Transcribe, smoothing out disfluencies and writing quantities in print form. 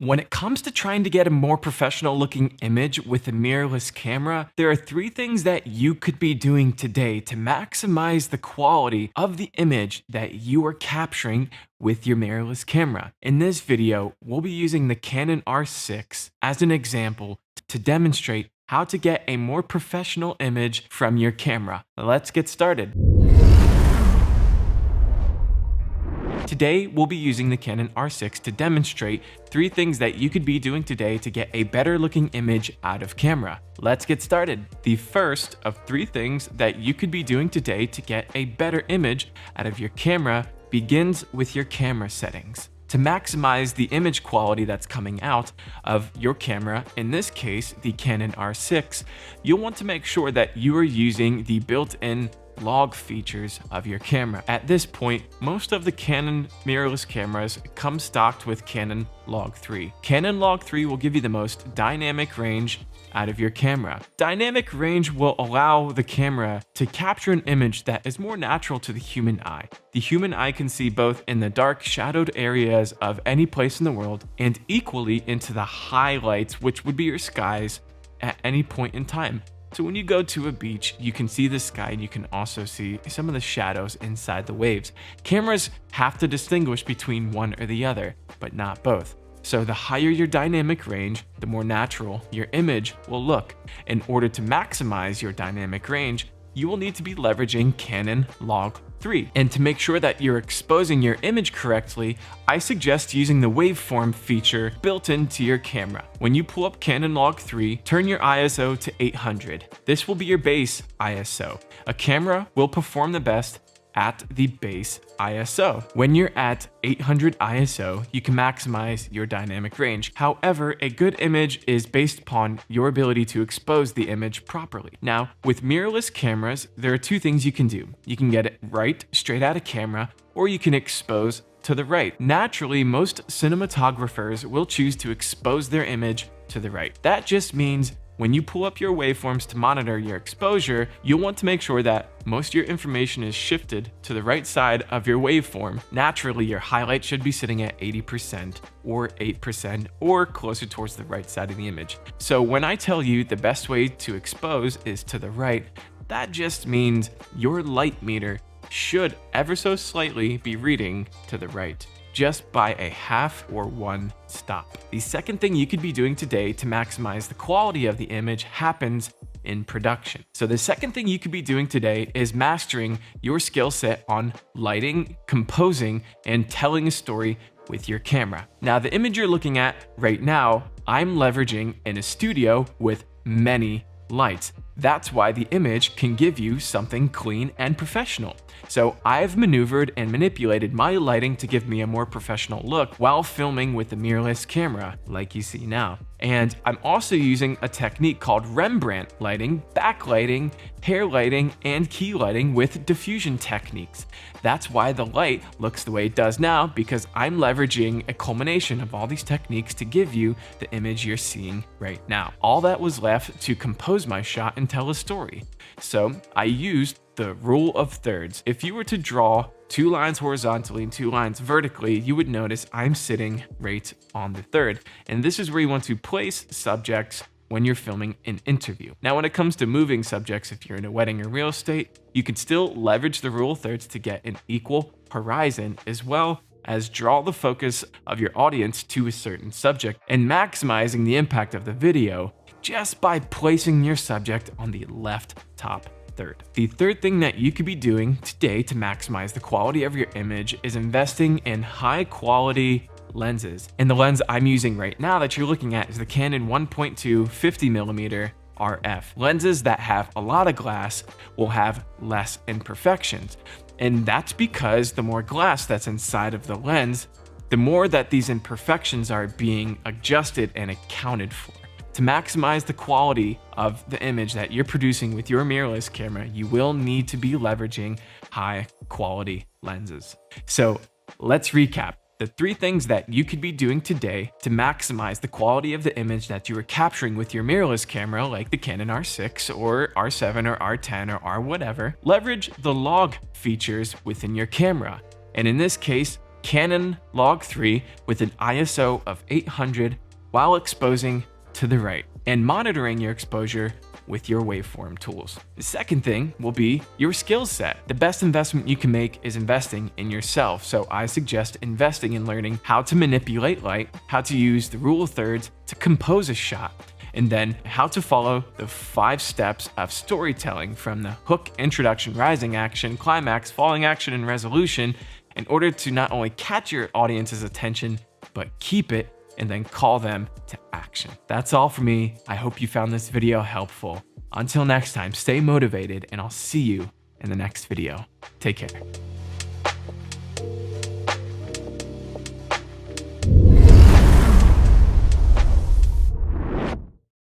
When it comes to trying to get a more professional looking image with a mirrorless camera, there are 3 things that you could be doing today to maximize the quality of the image that you are capturing with your mirrorless camera. In this video, we'll be using the Canon R6 as an example to demonstrate how to get a more professional image from your camera. Let's get started. Today, we'll be using the Canon R6 to demonstrate 3 things that you could be doing today to get a better looking image out of camera. Let's get started. The first of 3 things that you could be doing today to get a better image out of your camera begins with your camera settings. To maximize the image quality that's coming out of your camera, in this case, the Canon R6, you'll want to make sure that you are using the built-in log features of your camera. At this point, most of the Canon mirrorless cameras come stocked with Canon Log 3. Canon Log 3 will give you the most dynamic range out of your camera. Dynamic range will allow the camera to capture an image that is more natural to the human eye. The human eye can see both in the dark, shadowed areas of any place in the world and equally into the highlights, which would be your skies at any point in time. So when you go to a beach, you can see the sky and you can also see some of the shadows inside the waves. Cameras have to distinguish between one or the other, but not both. So the higher your dynamic range, the more natural your image will look. In order to maximize your dynamic range, you will need to be leveraging Canon Log 3. And to make sure that you're exposing your image correctly, I suggest using the waveform feature built into your camera. When you pull up Canon Log 3, turn your ISO to 800. This will be your base ISO. A camera will perform the best at the base ISO. When you're at 800 ISO, you can maximize your dynamic range. However, a good image is based upon your ability to expose the image properly. Now, with mirrorless cameras, there are 2 things you can do. You can get it right straight out of camera, or you can expose to the right. Naturally, most cinematographers will choose to expose their image to the right. That just means when you pull up your waveforms to monitor your exposure, you'll want to make sure that most of your information is shifted to the right side of your waveform. Naturally, your highlight should be sitting at 80% or 8% or closer towards the right side of the image. So when I tell you the best way to expose is to the right, that just means your light meter should ever so slightly be reading to the right, just by a half or 1 stop. The second thing you could be doing today to maximize the quality of the image happens in production. So the second thing you could be doing today is mastering your skill set on lighting, composing, and telling a story with your camera. Now, the image you're looking at right now, I'm leveraging in a studio with many lights. That's why the image can give you something clean and professional. So I've maneuvered and manipulated my lighting to give me a more professional look while filming with the mirrorless camera, like you see now. And I'm also using a technique called Rembrandt lighting, backlighting, hair lighting, and key lighting with diffusion techniques. That's why the light looks the way it does now, because I'm leveraging a culmination of all these techniques to give you the image you're seeing right now. All that was left to compose my shot and tell a story. So I used the rule of thirds. If you were to draw 2 lines horizontally and 2 lines vertically, you would notice I'm sitting right on the third. And this is where you want to place subjects when you're filming an interview. Now, when it comes to moving subjects, if you're in a wedding or real estate, you can still leverage the rule of thirds to get an equal horizon, as well as draw the focus of your audience to a certain subject and maximizing the impact of the video just by placing your subject on the left top third. The third thing that you could be doing today to maximize the quality of your image is investing in high quality lenses. And the lens I'm using right now that you're looking at is the Canon 1.2 50mm RF. Lenses that have a lot of glass will have less imperfections. And that's because the more glass that's inside of the lens, the more that these imperfections are being adjusted and accounted for. To maximize the quality of the image that you're producing with your mirrorless camera, you will need to be leveraging high quality lenses. So let's recap the 3 things that you could be doing today to maximize the quality of the image that you are capturing with your mirrorless camera, like the Canon R6 or R7 or R10 or R whatever. Leverage the log features within your camera. And in this case, Canon log 3 with an ISO of 800 while exposing to the right, and monitoring your exposure with your waveform tools. The second thing will be your skill set. The best investment you can make is investing in yourself, so I suggest investing in learning how to manipulate light, how to use the rule of thirds to compose a shot, and then how to follow the 5 steps of storytelling from the hook, introduction, rising action, climax, falling action, and resolution in order to not only catch your audience's attention, but keep it and then call them to action. That's all for me. I hope you found this video helpful. Until next time, stay motivated, and I'll see you in the next video. Take care.